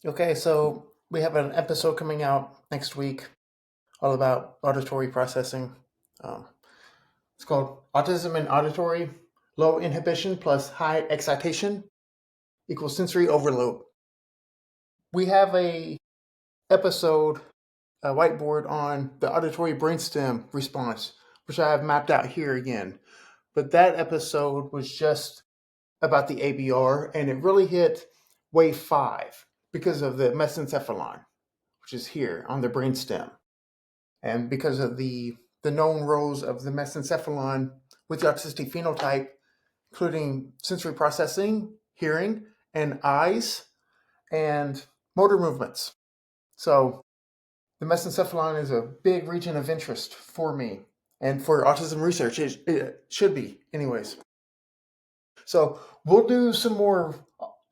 Okay, so we have an episode coming out next week all about auditory processing. Um, it's called Autism and Auditory, Low Inhibition plus High Excitation equals Sensory Overload. We have a episode, a whiteboard on the auditory brainstem response, which I have mapped out here again. But that episode was just about the ABR, and it really hit wave 5 because of the mesencephalon, which is here on the brainstem. And because of the known roles of the mesencephalon with the autistic phenotype, including sensory processing, hearing, and eyes, and motor movements. So the mesencephalon is a big region of interest for me and for autism research. It should be, anyways. So we'll do some more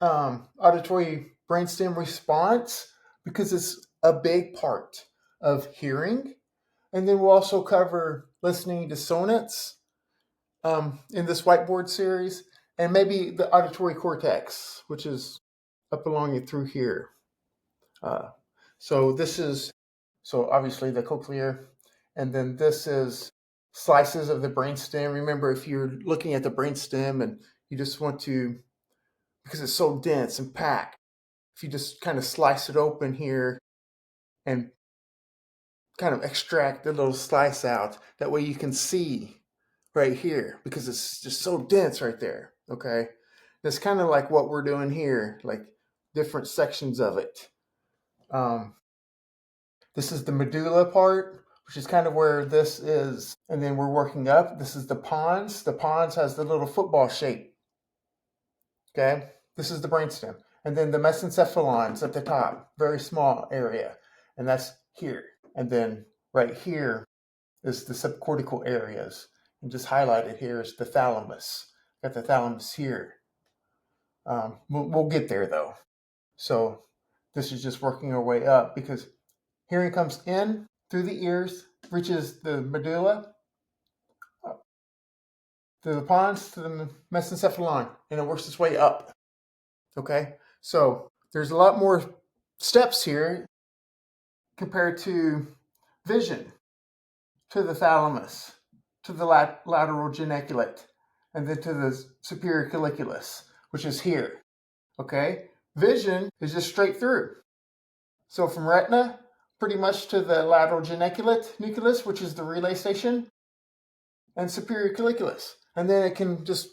auditory brainstem response because it's a big part of hearing. And then we'll also cover listening dissonance in this whiteboard series, and maybe the auditory cortex, which is up along it through here. Uh, so this is, so obviously the cochlea, and then this is slices of the brainstem. Remember, if you're looking at the brainstem and you just want to, because it's so dense and packed, if you just kind of slice it open here and kind of extract the little slice out, that way you can see right here because it's just so dense right there. Okay, that's kind of like what we're doing here, like different sections of it. um, this is the medulla part, which is kind of where this is, and then we're working up. This is the pons has the little football shape. Okay, this is the brainstem, and then the mesencephalon's at the top, very small area, and that's here. And then right here is the subcortical areas, and just highlighted here is the thalamus. Got the thalamus here. We'll get there though. So this is just working our way up because hearing comes in through the ears, reaches the medulla, to the pons, to the mesencephalon, and it works its way up. Okay, so there's a lot more steps here compared to vision, to the thalamus, to the lateral geniculate, and then to the superior colliculus, which is here. Okay, vision is just straight through. So from retina, pretty much to the lateral geniculate nucleus, which is the relay station, and superior colliculus. And then it can just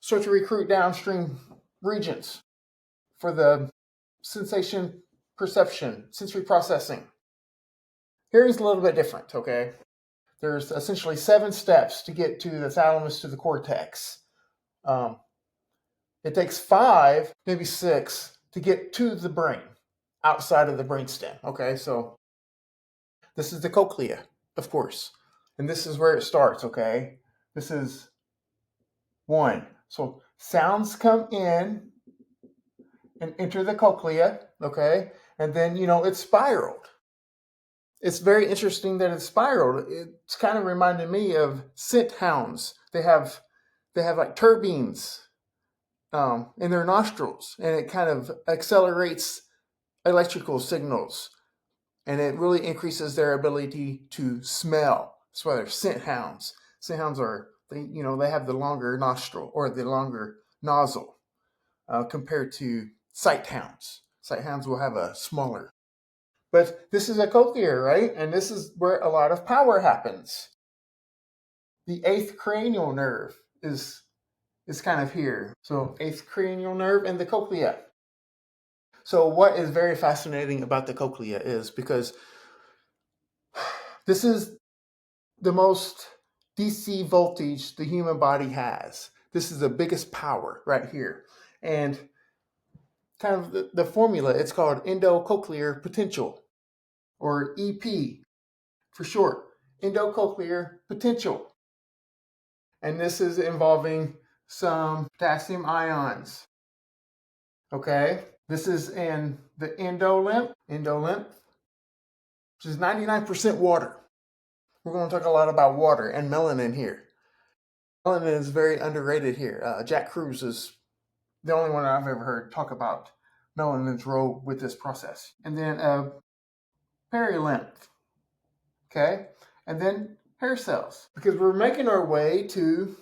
start to recruit downstream regions for the sensation perception, sensory processing. Hearing's a little bit different, okay? There's essentially 7 steps to get to the thalamus to the cortex. It takes 5, maybe 6, to get to the brain, outside of the brainstem. Okay, so this is the cochlea, of course, and this is where it starts. Okay, this is 1. So sounds come in and enter the cochlea. Okay, and then it's spiraled. It's very interesting that it's spiraled. It's kind of reminded me of scent hounds. They have like turbines in their nostrils, and it kind of accelerates electrical signals, and it really increases their ability to smell. That's why they're scent hounds. Scent hounds they have the longer nostril or the longer nozzle compared to sight hounds. Sight hounds will have a smaller. But this is a cochlea, right? And this is where a lot of power happens. The 8th cranial nerve is kind of here. So 8th cranial nerve and the cochlea. So what is very fascinating about the cochlea is because this is the most DC voltage the human body has. This is the biggest power right here. And kind of the formula, it's called endocochlear potential, or EP for short, endocochlear potential. And this is involving some potassium ions. Okay, this is in the endolymph, which is 99% water. We're going to talk a lot about water and melanin here. Melanin is very underrated here. Jack Cruz is the only one I've ever heard talk about melanins role with this process. And then perilymph, okay? And then hair cells, because we're making our way to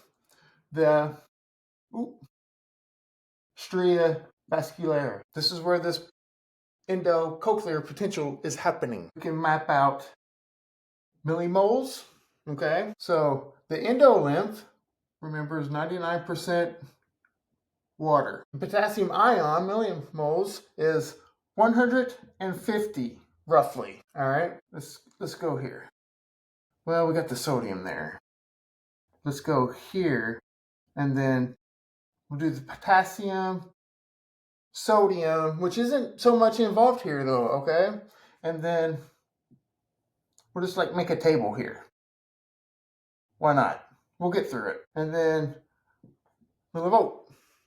the stria vascularis. This is where this endocochlear potential is happening. We can map out millimoles, okay? So the endolymph, remember, is 99% water. Potassium ion, millimoles, is 150 roughly. All right, let's go here. Well, we got the sodium there. Let's go here, and then we'll do the potassium, sodium, which isn't so much involved here though, okay? And then we'll just like make a table here. Why not? We'll get through it. And then millivolt,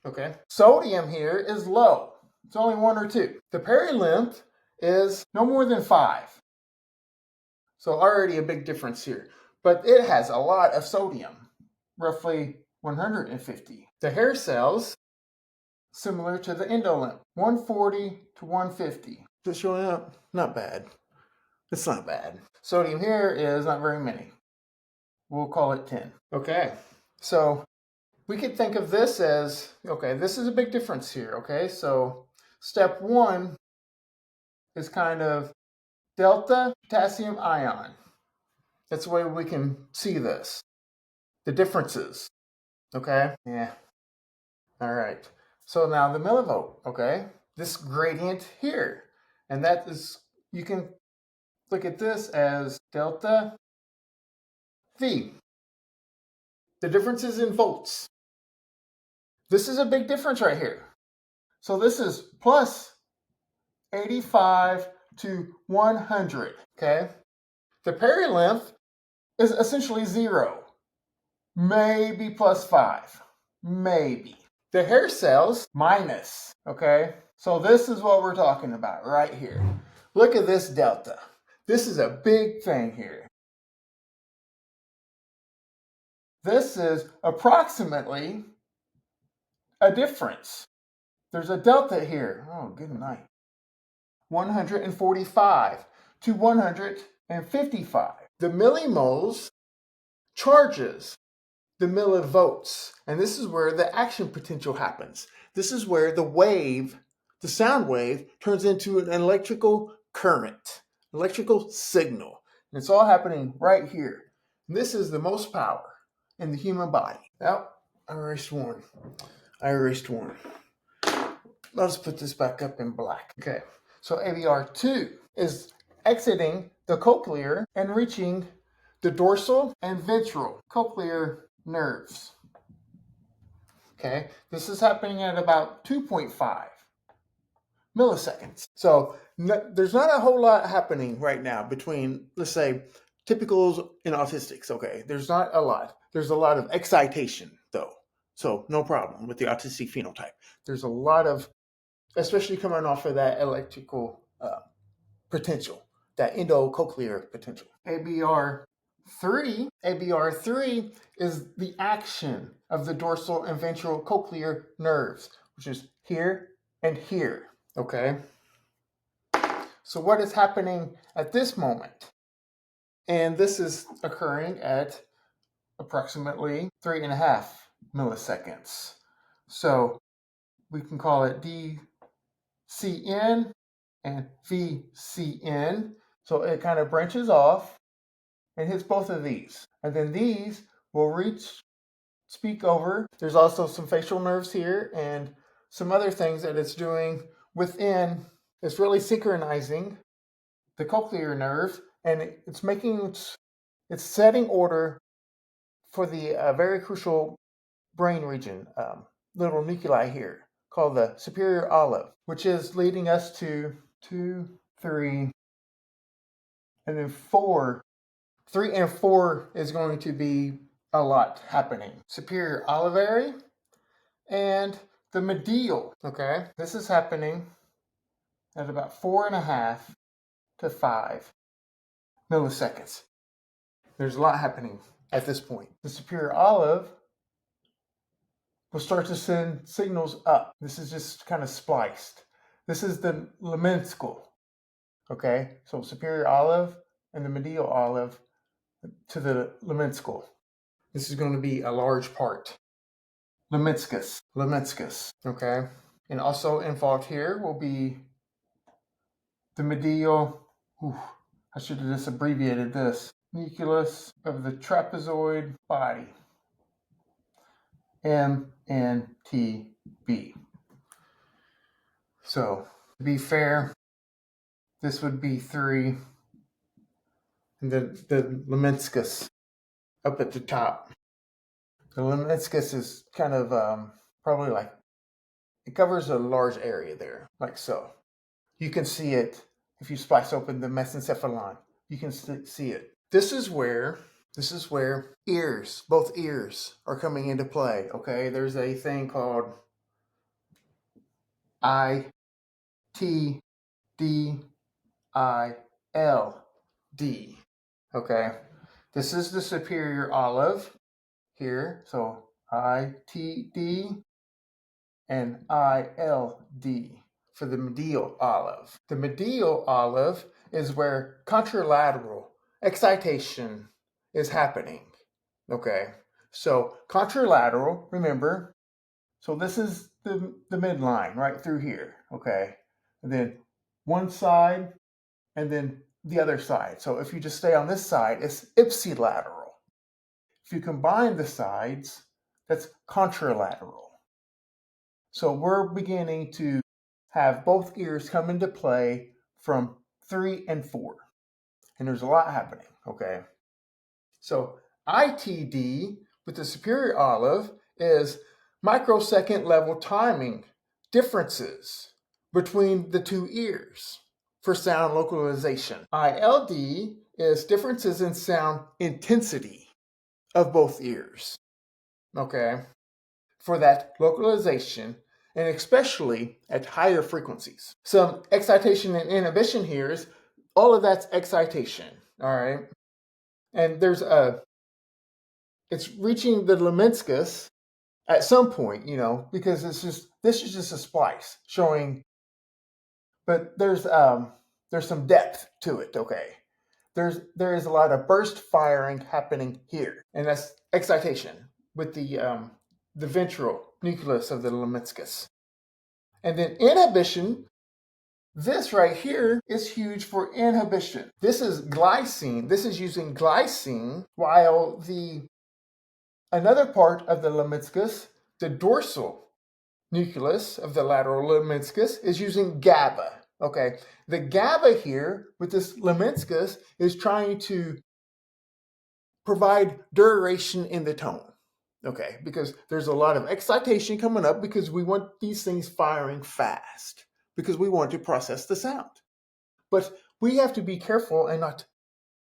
okay? Sodium here is low. It's only 1 or 2. The perilymph is no more than 5. So already a big difference here. But it has a lot of sodium, roughly 150. The hair cells, similar to the endolymph, 140 to 150. Just showing up? Not bad. It's not bad. Sodium here is not very many. We'll call it 10. Okay, so we could think of this as, okay, this is a big difference here, okay? So step 1 is kind of delta potassium ion. That's the way we can see this. The differences, okay? Yeah. All right. So now the millivolt, okay? This gradient here. And that is, you can look at this as delta V. The difference is in volts. This is a big difference right here. So this is plus 85 to 100, okay? The perilymph is essentially 0, maybe plus 5, maybe. The hair cells, minus, okay? So this is what we're talking about right here. Look at this delta. This is a big thing here. This is approximately a difference. There's a delta here. Oh, good night. 145 to 155. The millimoles charges the millivolts, and this is where the action potential happens. This is where the wave, the sound wave, turns into an electrical current, electrical signal. And it's all happening right here. And this is the most power in the human body. Now, I erased one. Let's put this back up in black. Okay, so ABR2 is exiting the cochlear and reaching the dorsal and ventral cochlear nerves. Okay, this is happening at about 2.5 milliseconds. So there's not a whole lot happening right now between, let's say, typicals and autistics. Okay, there's not a lot. There's a lot of excitation though. So no problem with the autistic phenotype. There's a lot of, especially coming off of that electrical potential, that endocochlear potential. ABR3 is the action of the dorsal and ventral cochlear nerves, which is here and here, okay? So what is happening at this moment? And this is occurring at approximately 3.5 milliseconds. So we can call it DCN and VCN. So it kind of branches off and hits both of these. And then these will speak over. There's also some facial nerves here and some other things that it's doing within. It's really synchronizing the cochlear nerve, and it's setting order for the very crucial brain region, little nuclei here, called the superior olive, which is leading us to 2, 3, and then 4. 3 and 4 is going to be a lot happening. Superior olivary and the medial, okay? This is happening at about 4.5 to 5 milliseconds. There's a lot happening at this point. The superior olive will start to send signals up. This is just kind of spliced. This is the lemniscal. Okay, so superior olive and the medial olive to the lemniscal. This is going to be a large part. Lemniscus. Okay, and also involved here will be the medial. I should have just abbreviated this. Nucleus of the trapezoid body. MNTB. So, to be fair, this would be 3. And the lemniscus up at the top. The lemniscus is kind of probably like, it covers a large area there, like so. You can see it if you splice open the mesencephalon. You can see it. This is where ears, both ears, are coming into play. Okay, there's a thing called ITDILD. Okay, this is the superior olive here. So ITD and ILD for the medial olive. The medial olive is where contralateral excitation is happening. Okay, so contralateral, remember, so this is the midline right through here. Okay, and then one side and then the other side. So if you just stay on this side, it's ipsilateral. If you combine the sides, that's contralateral. So we're beginning to have both ears come into play from 3 and 4. And there's a lot happening, okay? So ITD with the superior olive is microsecond level timing differences between the two ears for sound localization. ILD is differences in sound intensity of both ears, okay, for that localization, and especially at higher frequencies. Some excitation and inhibition here is all of that's excitation, all right? And it's reaching the lemniscus at some point, because this is just a splice showing, but there's some depth to it, okay? There is a lot of burst firing happening here, and that's excitation with the ventral nucleus of the lemniscus. And then inhibition, this right here is huge for inhibition. This is glycine. This is using glycine, while another part of the lemniscus, the dorsal nucleus of the lateral lemniscus, is using GABA. Okay, the GABA here with this lemniscus is trying to provide duration in the tone. Okay, because there's a lot of excitation coming up because we want these things firing fast because we want to process the sound. But we have to be careful and not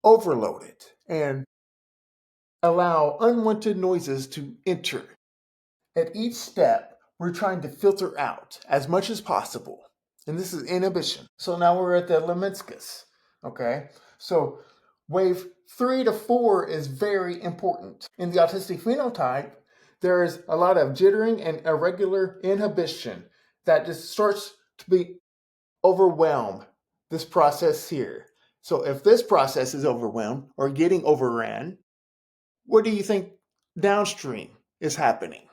overload it and allow unwanted noises to enter. At each step, we're trying to filter out as much as possible. And this is inhibition. So now we're at the lemniscus. Okay, so wave 3 to 4 is very important. In the autistic phenotype, there is a lot of jittering and irregular inhibition that just starts to be overwhelmed, this process here. So if this process is overwhelmed or getting overran, what do you think downstream is happening?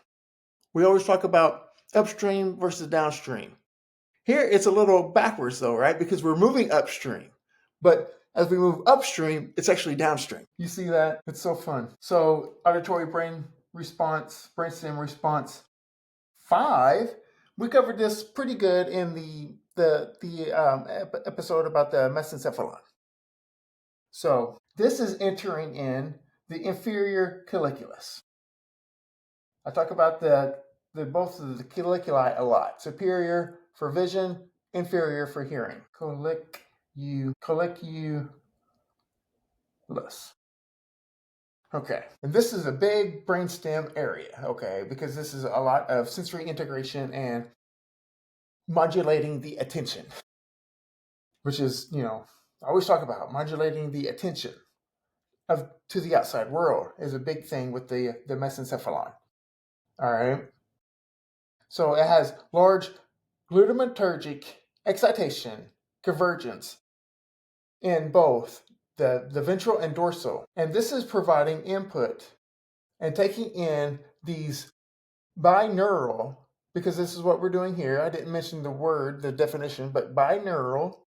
We always talk about upstream versus downstream. Here it's a little backwards though, right? Because we're moving upstream. But as we move upstream, it's actually downstream. You see that? It's so fun. So auditory brainstem response 5, we covered this pretty good in the episode about the mesencephalon. So this is entering in the inferior colliculus. I talk about both of the colliculi a lot. Superior for vision, inferior for hearing. Colliculus. Okay, and this is a big brainstem area, okay, because this is a lot of sensory integration and modulating the attention, which is, I always talk about modulating the attention to the outside world is a big thing with the mesencephalon. All right. So it has large glutamatergic excitation, convergence in both the ventral and dorsal. And this is providing input and taking in these binaural, because this is what we're doing here. I didn't mention the definition, but binaural,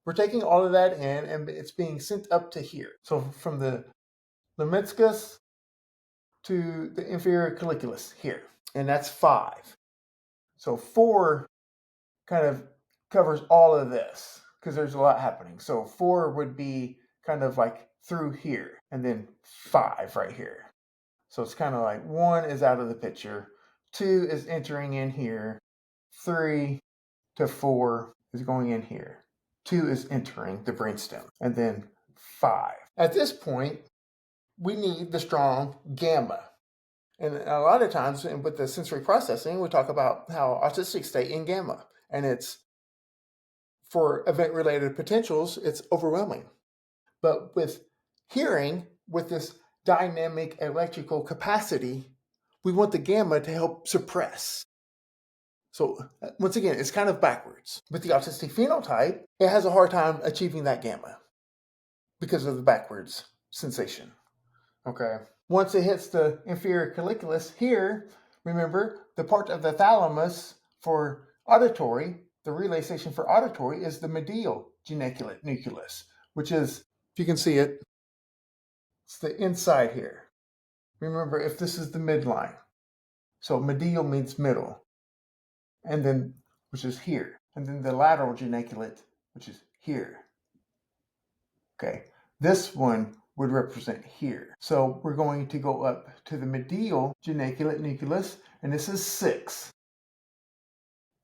we're taking all of that in and it's being sent up to here. So from the lemniscus to the inferior colliculus here, and that's 5. So 4 kind of covers all of this because there's a lot happening. So 4 would be kind of like through here, and then 5 right here. So it's kind of like 1 is out of the picture, 2 is entering in here, 3 to 4 is going in here, 2 is entering the brainstem, and then 5. At this point, we need the strong gamma. And a lot of times with the sensory processing, we talk about how autistic state in gamma. And it's, for event-related potentials, it's overwhelming. But with hearing, with this dynamic electrical capacity, we want the gamma to help suppress. So once again, it's kind of backwards. With the autistic phenotype, it has a hard time achieving that gamma because of the backwards sensation. Okay. Once it hits the inferior colliculus here, remember the part of the thalamus for auditory, the relay station for auditory is the medial geniculate nucleus, which is, if you can see it, it's the inside here. Remember, if this is the midline, so medial means middle, and then, which is here, and then the lateral geniculate, which is here. Okay, this one would represent here. So we're going to go up to the medial geniculate nucleus, and this is 6.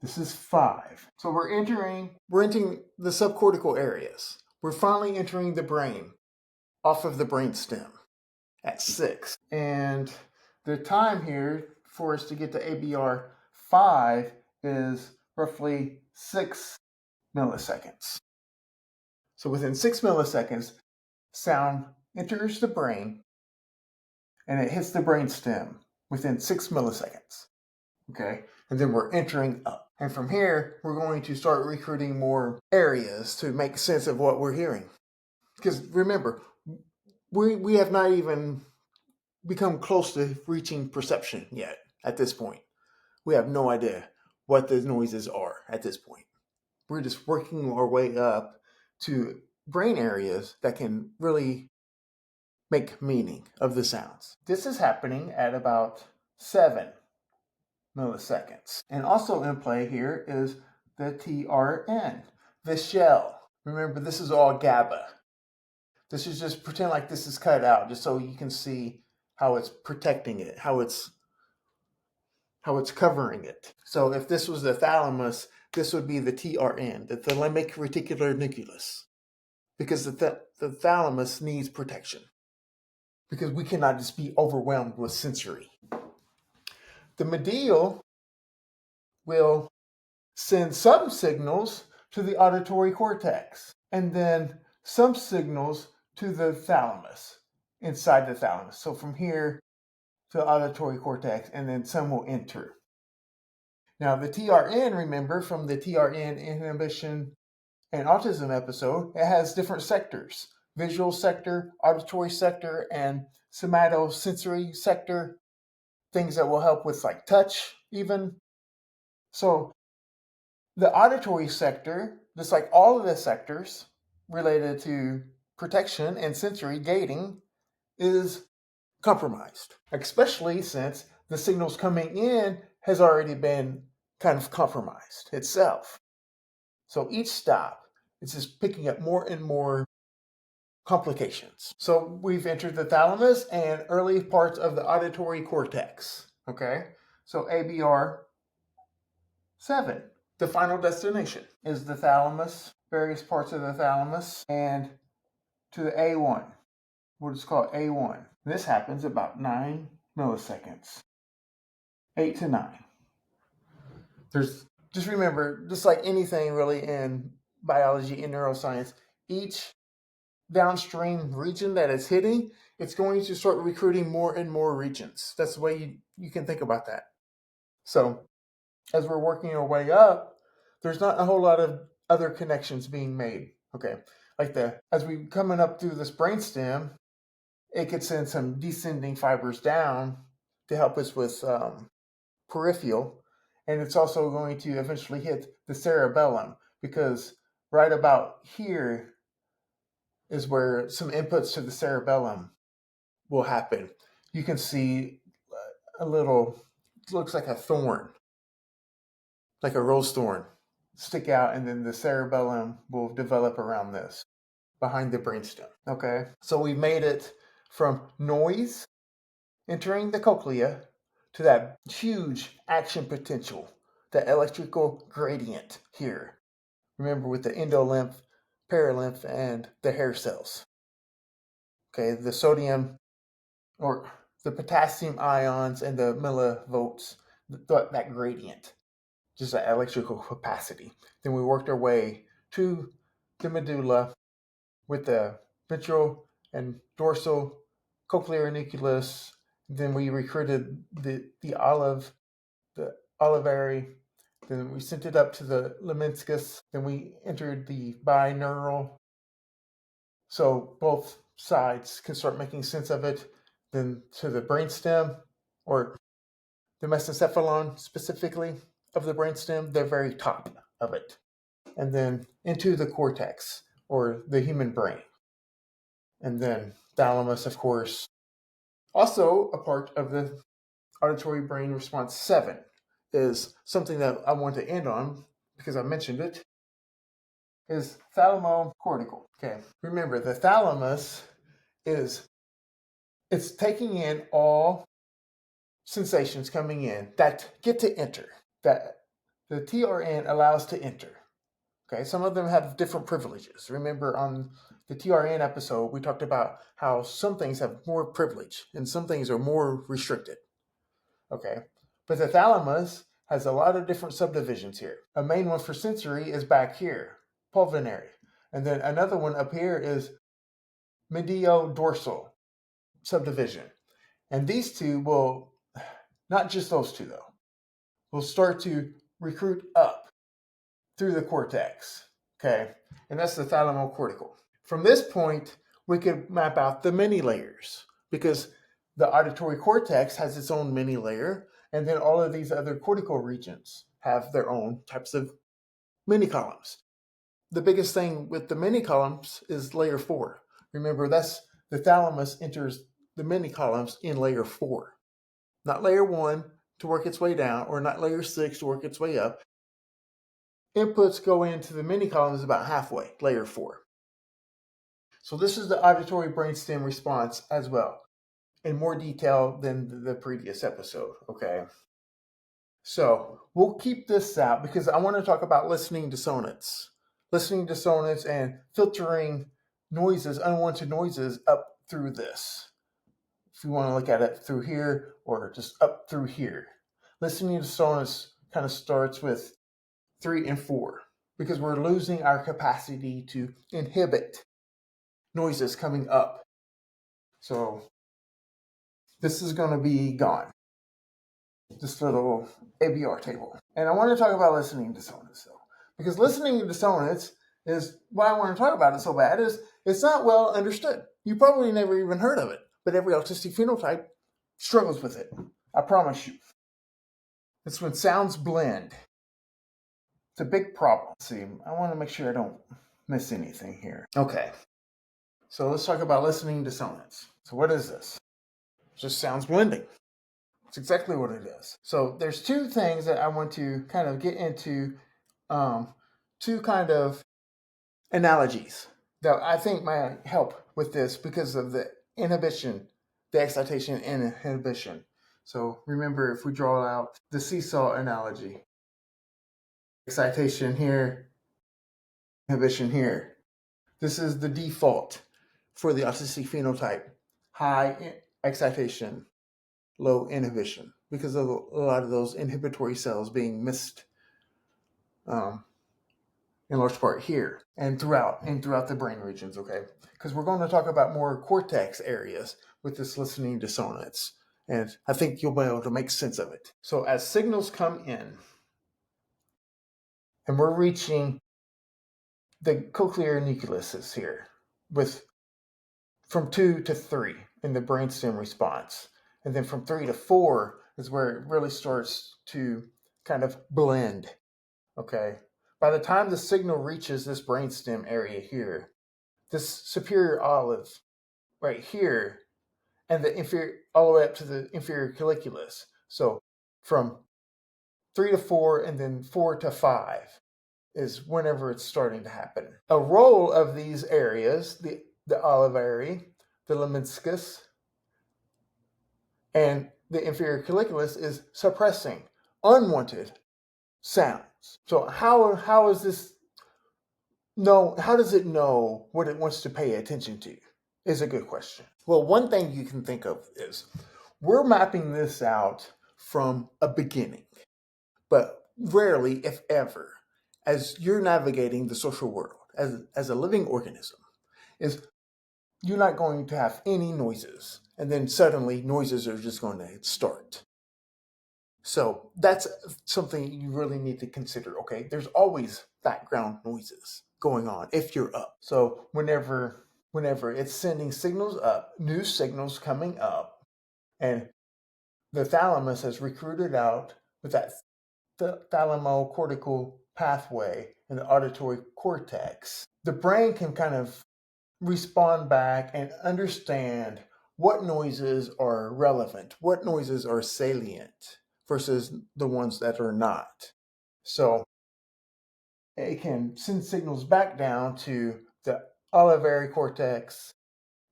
This is 5. So we're entering the subcortical areas. We're finally entering the brain off of the brainstem at 6. And the time here for us to get to ABR 5 is roughly 6 milliseconds. So within 6 milliseconds, sound enters the brain and it hits the brainstem within 6 milliseconds. Okay, and then we're entering up. And from here, we're going to start recruiting more areas to make sense of what we're hearing. Because remember, we have not even become close to reaching perception yet at this point. We have no idea what the noises are at this point. We're just working our way up to brain areas that can really make meaning of the sounds. This is happening at about 7 milliseconds. And also in play here is the TRN, the shell. Remember, this is all GABA. This is just pretend like this is cut out, just so you can see how it's protecting it, how it's covering it. So if this was the thalamus, this would be the TRN, the thalamic reticular nucleus, because the thalamus needs protection, because we cannot just be overwhelmed with sensory. The medial will send some signals to the auditory cortex, and then some signals to the thalamus, inside the thalamus. So from here to the auditory cortex, and then some will enter. Now the TRN, remember from the TRN inhibition and autism episode, it has different sectors: visual sector, auditory sector, and somatosensory sector, things that will help with like touch even. So the auditory sector, just like all of the sectors related to protection and sensory gating, is compromised, especially since the signals coming in has already been kind of compromised itself. So each stop, it's just picking up more and more complications. So we've entered the thalamus and early parts of the auditory cortex. Okay, so ABR 7. The final destination is the thalamus, various parts of the thalamus, and to the A1, what is called A1. This happens about 9 milliseconds, 8 to 9. Just remember, just like anything really in biology and neuroscience, each downstream region that it's hitting, it's going to start recruiting more and more regions. That's the way you can think about that. So as we're working our way up, there's not a whole lot of other connections being made. Okay, like as we coming up through this brainstem, it could send some descending fibers down to help us with peripheral, and it's also going to eventually hit the cerebellum, because right about here is where some inputs to the cerebellum will happen. You can see a little, it looks like a thorn, like a rose thorn, stick out, and then the cerebellum will develop around this, behind the brainstem. Okay, so we made it from noise entering the cochlea to that huge action potential, that electrical gradient here. Remember, with the endolymph, perilymph, and the hair cells. Okay, the sodium or the potassium ions and the millivolts, that gradient, just that electrical capacity. Then we worked our way to the medulla with the ventral and dorsal cochlear nucleus. Then we recruited the olivary. Then we sent it up to the lemniscus. Then we entered the binaural, so both sides can start making sense of it. Then to the brainstem, or the mesencephalon specifically of the brainstem, the very top of it. And then into the cortex, or the human brain. And then thalamus, of course, also a part of the auditory brain response 7, is something that I want to end on because I mentioned it, is thalamocortical. Okay, remember, the thalamus it's taking in all sensations coming in that get to enter, that the TRN allows to enter. Okay, some of them have different privileges. Remember, on the TRN episode, we talked about how some things have more privilege and some things are more restricted. Okay, but the thalamus has a lot of different subdivisions here. A main one for sensory is back here, pulmonary. And then another one up here is mediodorsal subdivision. And these two will, not just those two though, will start to recruit up through the cortex. Okay, and that's the thalamocortical. From this point, we could map out the mini layers, because the auditory cortex has its own mini layer, and then all of these other cortical regions have their own types of mini columns. The biggest thing with the mini columns is layer 4. Remember, that's the thalamus enters the mini columns in layer 4, not layer 1 to work its way down, or not layer 6 to work its way up. Inputs go into the mini columns about halfway, layer 4. So this is the auditory brainstem response as well, in more detail than the previous episode, okay? So we'll keep this out because I want to talk about listening dissonance. Listening dissonance and filtering noises, unwanted noises, up through this. If you want to look at it through here or just up through here. Listening dissonance kind of starts with 3 and 4 because we're losing our capacity to inhibit noises coming up. So this is going to be gone, this little ABR table. And I want to talk about listening dissonance though, because listening dissonance is why I want to talk about it so bad, is it's not well understood. You probably never even heard of it, but every autistic phenotype struggles with it. I promise you. It's when sounds blend. It's a big problem. See, I want to make sure I don't miss anything here. Okay. So let's talk about listening dissonance. So what is this? It's just sounds blending. It's exactly what it is. So there's 2 things that I want to kind of get into, 2 kind of analogies that I think might help with this because of the inhibition, the excitation and inhibition. So remember, if we draw out the seesaw analogy, excitation here, inhibition here. This is the default for the autistic phenotype: high excitation, low inhibition, because of a lot of those inhibitory cells being missed, in large part here and throughout the brain regions. Okay, because we're going to talk about more cortex areas with this listening dissonance, and I think you'll be able to make sense of it. So as signals come in, and we're reaching the cochlear nucleus here with from 2 to 3 in the brainstem response. And then from 3 to 4 is where it really starts to kind of blend. Okay. By the time the signal reaches this brainstem area here, this superior olive right here, and the inferior, all the way up to the inferior colliculus. So from 3 to 4 and then 4 to 5 is whenever it's starting to happen. A role of these areas, the olivary, the lemniscus, and the inferior colliculus, is suppressing unwanted sounds. So how is this how does it know what it wants to pay attention to? Is a good question. Well, one thing you can think of is we're mapping this out from a beginning, but rarely, if ever, as you're navigating the social world as a living organism, is you're not going to have any noises, and then suddenly noises are just going to start. So that's something you really need to consider. Okay, there's always background noises going on if you're up. So whenever it's sending signals up, new signals coming up, and the thalamus has recruited out with that thalamocortical pathway in the auditory cortex, the brain can kind of respond back and understand what noises are relevant, what noises are salient versus the ones that are not. So it can send signals back down to the olivary cortex,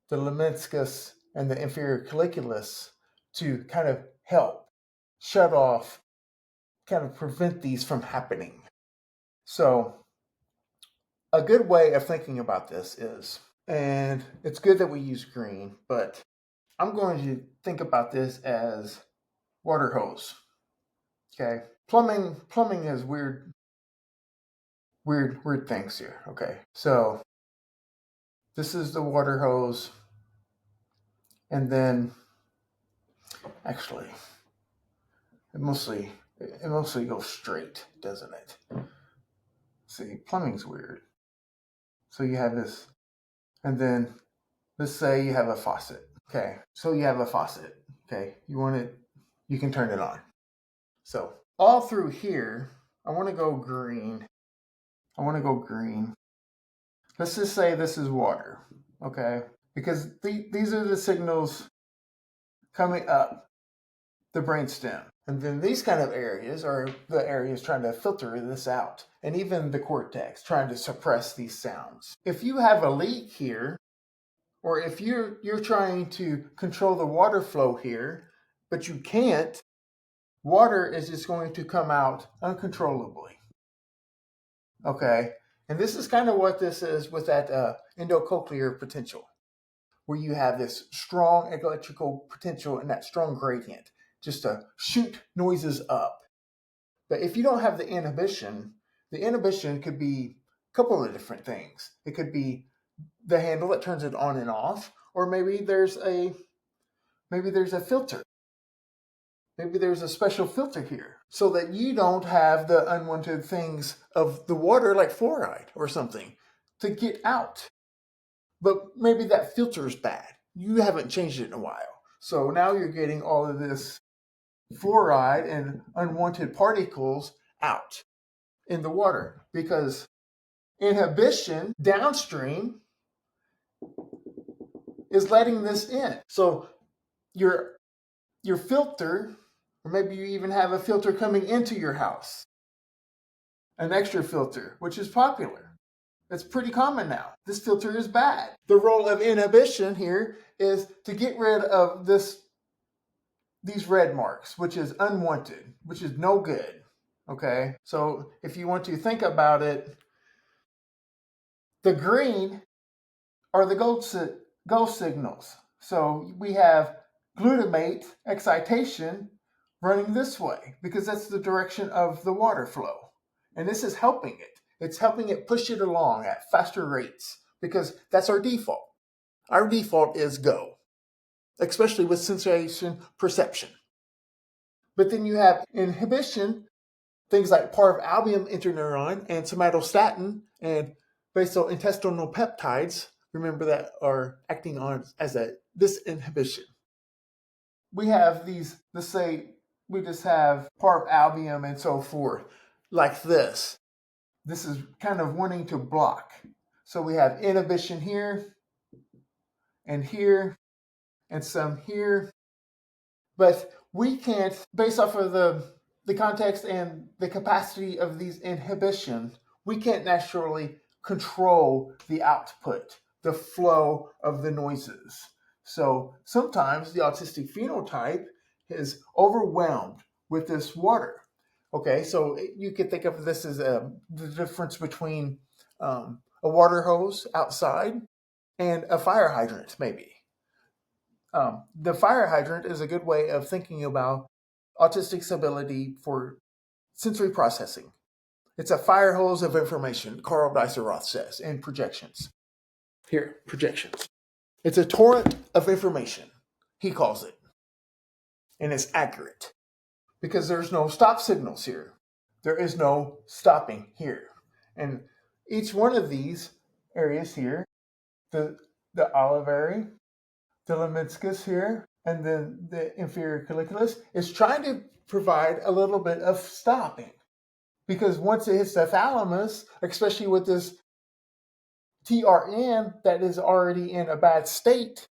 the lemniscus, and the inferior colliculus to kind of help shut off, kind of prevent these from happening. So a good way of thinking about this is, and it's good that we use green, but I'm going to think about this as water hose. Okay. Plumbing has weird things here. Okay. So this is the water hose. And then actually it mostly goes straight, doesn't it? See, plumbing's weird. So you have this, and then let's say you have a faucet. Okay. So you have a faucet. Okay. You can turn it on. So all through here, I want to go green. Let's just say this is water, okay? Because these are the signals coming up the brainstem. And then these kind of areas are the areas trying to filter this out. And even the cortex trying to suppress these sounds. If you have a leak here, or if you're trying to control the water flow here, but you can't, water is just going to come out uncontrollably. Okay, and this is kind of what this is with that endocochlear potential, where you have this strong electrical potential and that strong gradient just to shoot noises up. But if you don't have the inhibition could be a couple of different things. It could be the handle that turns it on and off, or maybe there's a filter. Maybe there's a special filter here so that you don't have the unwanted things of the water like fluoride or something to get out. But maybe that filter is bad. You haven't changed it in a while. So now you're getting all of this fluoride and unwanted particles out in the water because inhibition downstream is letting this in. So your filter, or maybe you even have a filter coming into your house, an extra filter, which is popular. It's pretty common now. This filter is bad. The role of inhibition here is to get rid of these red marks, which is unwanted, which is no good. Okay, so if you want to think about it, the green are the go signals. So we have glutamate excitation running this way because that's the direction of the water flow. And this is helping it. It's helping it push it along at faster rates because that's our default. Our default is go, especially with sensation perception. But then you have inhibition things like parvalbumin interneuron and somatostatin and basal intestinal peptides, remember, that are acting on as this inhibition. We have these, let's say we just have parvalbumin and so forth, like this. This is kind of wanting to block. So we have inhibition here and here and some here. But we can't, based off of the context and the capacity of these inhibitions, we can't naturally control the output, the flow of the noises. So sometimes the autistic phenotype is overwhelmed with this water. Okay, so you could think of this as the difference between a water hose outside and a fire hydrant, maybe. The fire hydrant is a good way of thinking about autistic's ability for sensory processing. It's a fire hose of information, Carl Deiser-Roth says, in projections. Here, projections. It's a torrent of information, he calls it. And it's accurate because there's no stop signals here. There is no stopping here. And each one of these areas here, the olivary, the lemniscus here, and then the inferior colliculus, is trying to provide a little bit of stopping. Because once it hits the thalamus, especially with this TRN that is already in a bad state,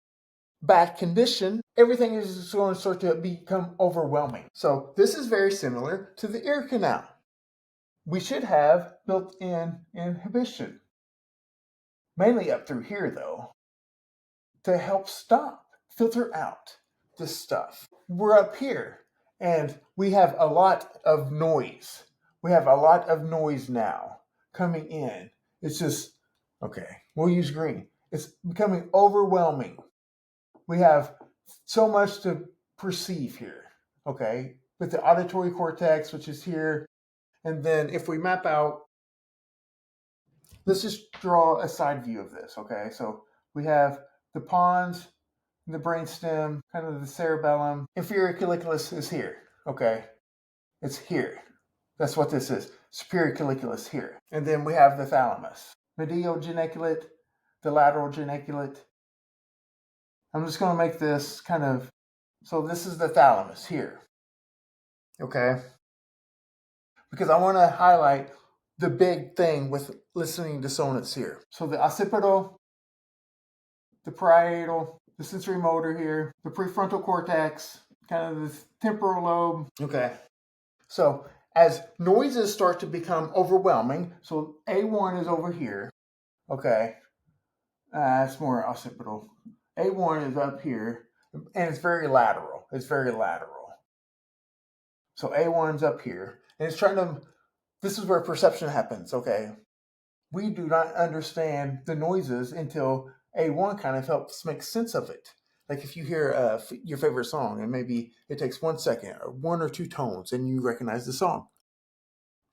bad condition, everything is just going to start to become overwhelming. So this is very similar to the ear canal. We should have built-in inhibition, mainly up through here though, to help stop, filter out this stuff. We're up here and we have a lot of noise. We have a lot of noise now coming in. It's just, okay, we'll use green. It's becoming overwhelming. We have so much to perceive here, okay, with the auditory cortex, which is here. And then if we map out, let's just draw a side view of this, okay? So we have the pons, the brainstem, kind of the cerebellum. Inferior colliculus is here, okay? It's here. That's what this is. Superior colliculus here. And then we have the thalamus. Medial geniculate, the lateral geniculate. I'm just going to make this kind of, so this is the thalamus here, okay? Because I want to highlight the big thing with listening dissonance here. So the occipital, the parietal, the sensory motor here, the prefrontal cortex, kind of the temporal lobe. Okay. So as noises start to become overwhelming, so A1 is over here. Okay. It's more occipital. A1 is up here, and it's very lateral. It's very lateral. So A1's up here, and it's trying to, this is where perception happens, okay? We do not understand the noises until A1 kind of helps make sense of it. Like if you hear your favorite song and maybe it takes 1 second or 1 or 2 tones and you recognize the song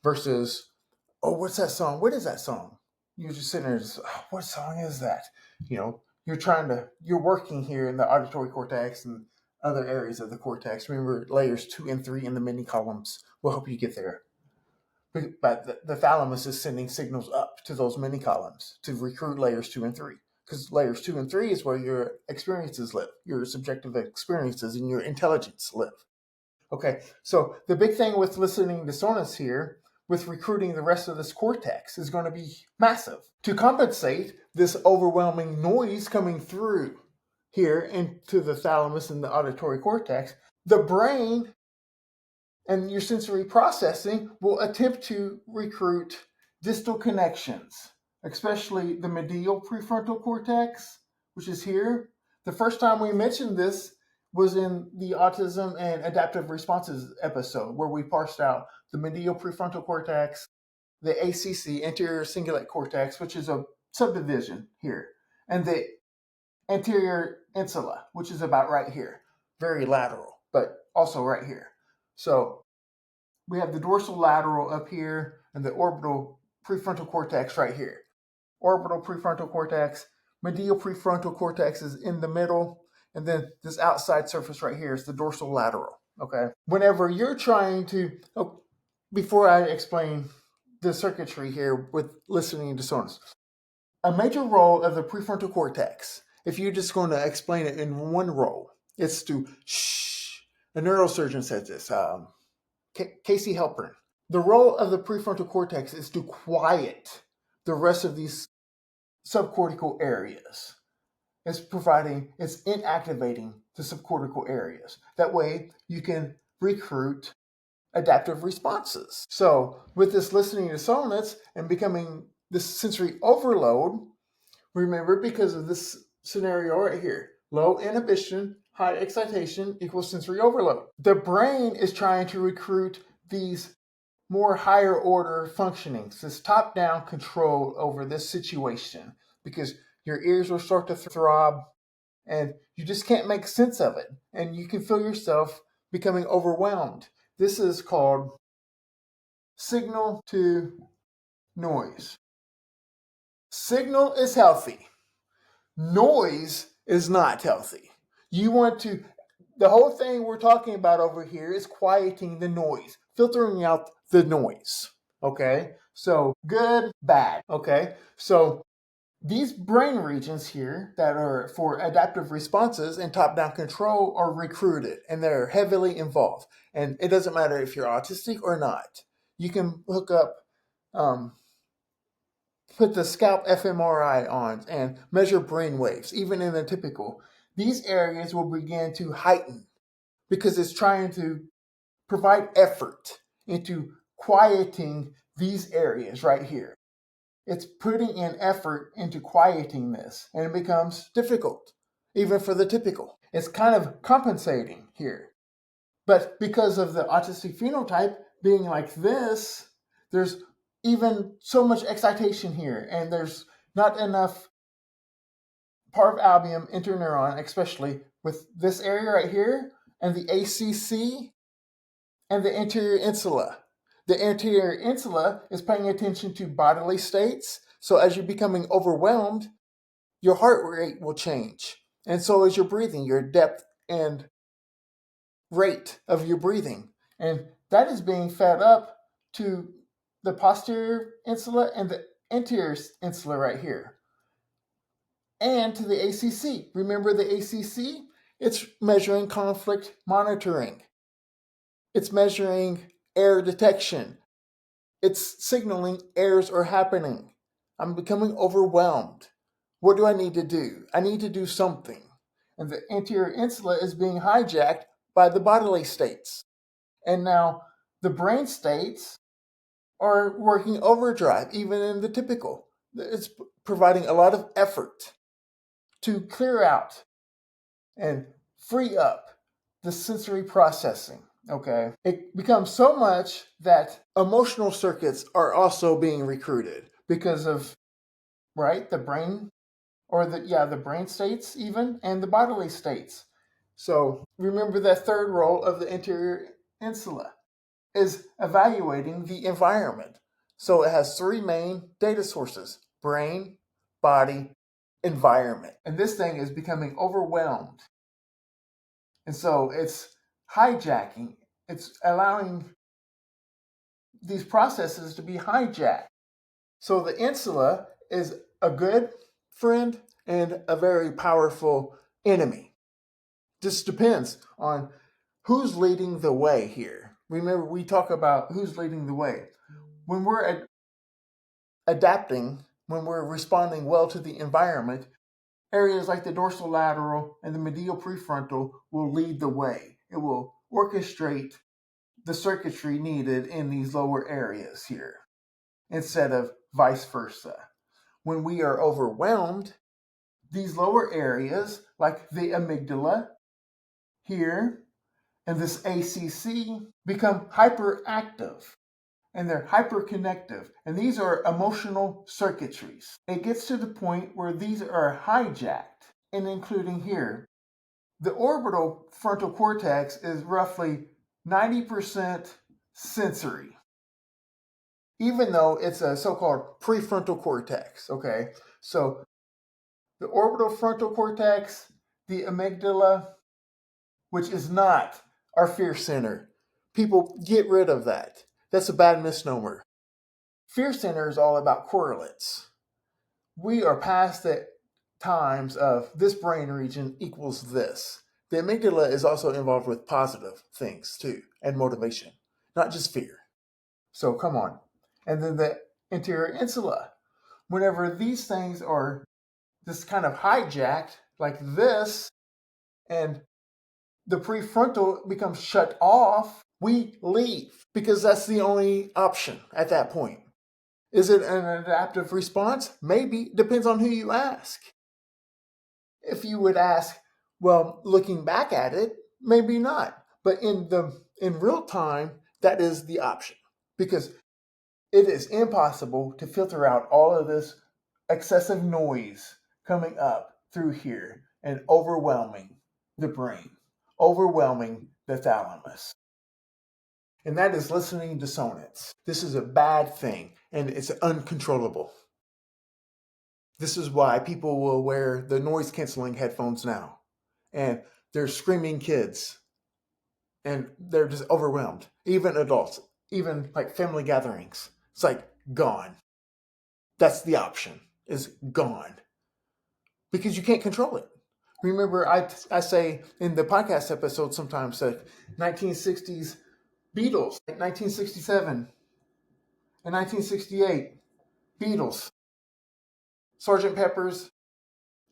versus, oh, what's that song? What is that song? You're just sitting there, just, oh, what song is that? You know, you're working here in the auditory cortex and other areas of the cortex. Remember, layers 2 and 3 in the mini columns will help you get there. But the thalamus is sending signals up to those mini columns to recruit layers 2 and 3. Because layers 2 and 3 is where your experiences live, your subjective experiences and your intelligence live. Okay, so the big thing with listening dissonance here, with recruiting the rest of this cortex, is going to be massive. To compensate this overwhelming noise coming through here into the thalamus and the auditory cortex, the brain and your sensory processing will attempt to recruit distal connections, especially the medial prefrontal cortex, which is here. The first time we mentioned this was in the Autism and Adaptive Responses episode, where we parsed out the medial prefrontal cortex, the ACC, anterior cingulate cortex, which is a subdivision here, and the anterior insula, which is about right here, very lateral, but also right here. So we have the dorsal lateral up here and the orbital prefrontal cortex right here. Orbital prefrontal cortex, medial prefrontal cortex is in the middle, and then this outside surface right here is the dorsal lateral, okay? Whenever you're trying to, before I explain the circuitry here with listening dissonance, a major role of the prefrontal cortex, if you're just going to explain it in one role, it's to shh. A neurosurgeon says this, Casey Halpern. The role of the prefrontal cortex is to quiet the rest of these subcortical areas. It's inactivating the subcortical areas. That way you can recruit adaptive responses. So with this listening dissonance and becoming this sensory overload, remember, because of this scenario right here, low inhibition, high excitation equals sensory overload. The brain is trying to recruit these more higher order functionings, this top-down control over this situation, because your ears will start to throb and you just can't make sense of it. And you can feel yourself becoming overwhelmed. This is called signal to noise. Signal is healthy. Noise is not healthy. You want to, the whole thing we're talking about over here is quieting the noise, filtering out the noise. Okay? So good, bad. Okay? So these brain regions here that are for adaptive responses and top-down control are recruited, and they're heavily involved. And it doesn't matter if you're autistic or not. You can hook up, put the scalp fMRI on and measure brain waves, even in the typical. These areas will begin to heighten because it's trying to provide effort into quieting these areas right here. It's putting in effort into quieting this, and it becomes difficult, even for the typical. It's kind of compensating here. But because of the autistic phenotype being like this, there's even so much excitation here, and there's not enough parvalbumin interneuron, especially with this area right here, and the ACC, and the anterior insula. The anterior insula is paying attention to bodily states. So as you're becoming overwhelmed, your heart rate will change. And so is your breathing, your depth and rate of your breathing. And that is being fed up to the posterior insula and the anterior insula right here. And to the ACC. Remember the ACC? It's measuring conflict monitoring. It's measuring error detection. It's signaling errors are happening. I'm becoming overwhelmed. What do I need to do? I need to do something. And the anterior insula is being hijacked by the bodily states. And now the brain states are working overdrive, even in the typical. It's providing a lot of effort to clear out and free up the sensory processing. Okay, it becomes so much that emotional circuits are also being recruited because of the brain, or the brain states even, and the bodily states. So remember that third role of the anterior insula is evaluating the environment. So it has three main data sources: brain, body, environment. And this thing is becoming overwhelmed. And so it's hijacking. It's allowing these processes to be hijacked. So the insula is a good friend and a very powerful enemy. Just depends on who's leading the way here. Remember, we talk about who's leading the way. When we're adapting, when we're responding well to the environment, areas like the dorsolateral and the medial prefrontal will lead the way. It will orchestrate the circuitry needed in these lower areas here, instead of vice versa. When we are overwhelmed, these lower areas, like the amygdala here and this ACC, become hyperactive, and they're hyperconnective. And these are emotional circuitries. It gets to the point where these are hijacked, and including here. The orbital frontal cortex is roughly 90% sensory, even though it's a so-called prefrontal cortex, okay? So the orbital frontal cortex, the amygdala, which is not our fear center. People, get rid of that. That's a bad misnomer. Fear center is all about correlates. We are past the times of this brain region equals this. The amygdala is also involved with positive things too, and motivation, not just fear. So come on. And then the anterior insula. Whenever these things are just kind of hijacked like this, and the prefrontal becomes shut off, we leave because that's the only option at that point. Is it an adaptive response? Maybe. Depends on who you ask. If you would ask, well, looking back at it, maybe not. But in real time, that is the option. Because it is impossible to filter out all of this excessive noise coming up through here and overwhelming the brain, overwhelming the thalamus. And that is listening dissonance. This is a bad thing, and it's uncontrollable. This is why people will wear the noise canceling headphones now. And they're screaming kids. And they're just overwhelmed. Even adults, even like family gatherings. It's like gone. That's the option, is gone. Because you can't control it. Remember, I say in the podcast episode sometimes that 1960s Beatles, like 1967 and 1968 Beatles, Sgt. Pepper's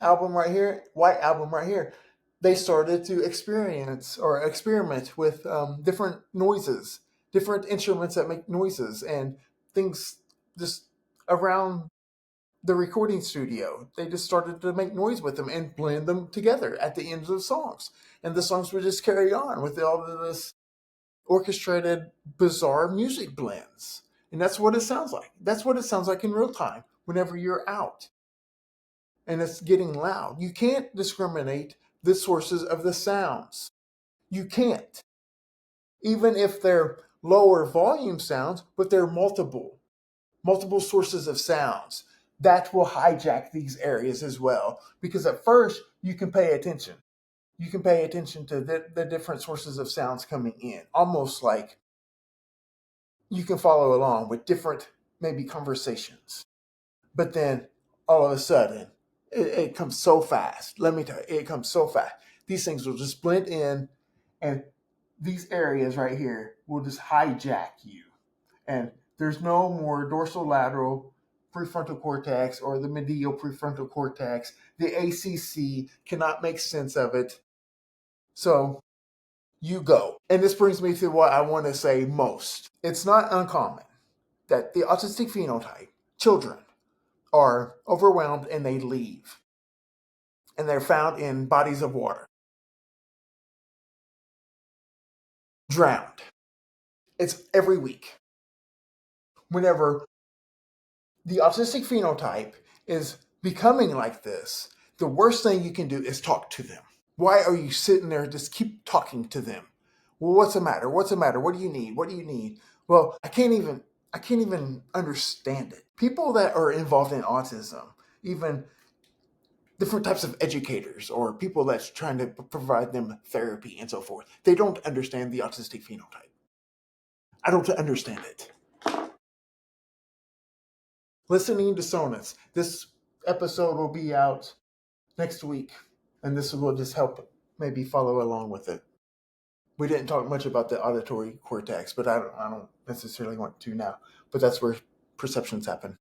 album right here, White Album right here, they started to experience or experiment with different noises, different instruments that make noises, and things just around the recording studio. They just started to make noise with them and blend them together at the ends of the songs. And the songs would just carry on with all of this orchestrated, bizarre music blends. And that's what it sounds like. That's what it sounds like in real time whenever you're out and it's getting loud. You can't discriminate the sources of the sounds. You can't. Even if they're lower volume sounds, but they're multiple sources of sounds. That will hijack these areas as well. Because at first, you can pay attention. You can pay attention to the different sources of sounds coming in. Almost like you can follow along with different, maybe, conversations. But then, all of a sudden, it comes so fast. Let me tell you, it comes so fast. These things will just blend in, and these areas right here will just hijack you. And there's no more dorsolateral prefrontal cortex or the medial prefrontal cortex. The ACC cannot make sense of it. So you go. And this brings me to what I want to say most. It's not uncommon that the autistic phenotype, children, are overwhelmed and they leave. And they're found in bodies of water, drowned. It's every week. Whenever the autistic phenotype is becoming like this, the worst thing you can do is talk to them. Why are you sitting there just keep talking to them? Well, what's the matter? What's the matter? What do you need? What do you need? Well, I can't even understand it. People that are involved in autism, even different types of educators or people that's trying to provide them therapy and so forth, they don't understand the autistic phenotype. I don't understand it. Listening dissonance. This episode will be out next week, and this will just help maybe follow along with it. We didn't talk much about the auditory cortex, but I don't necessarily want to now. But that's where perceptions happen.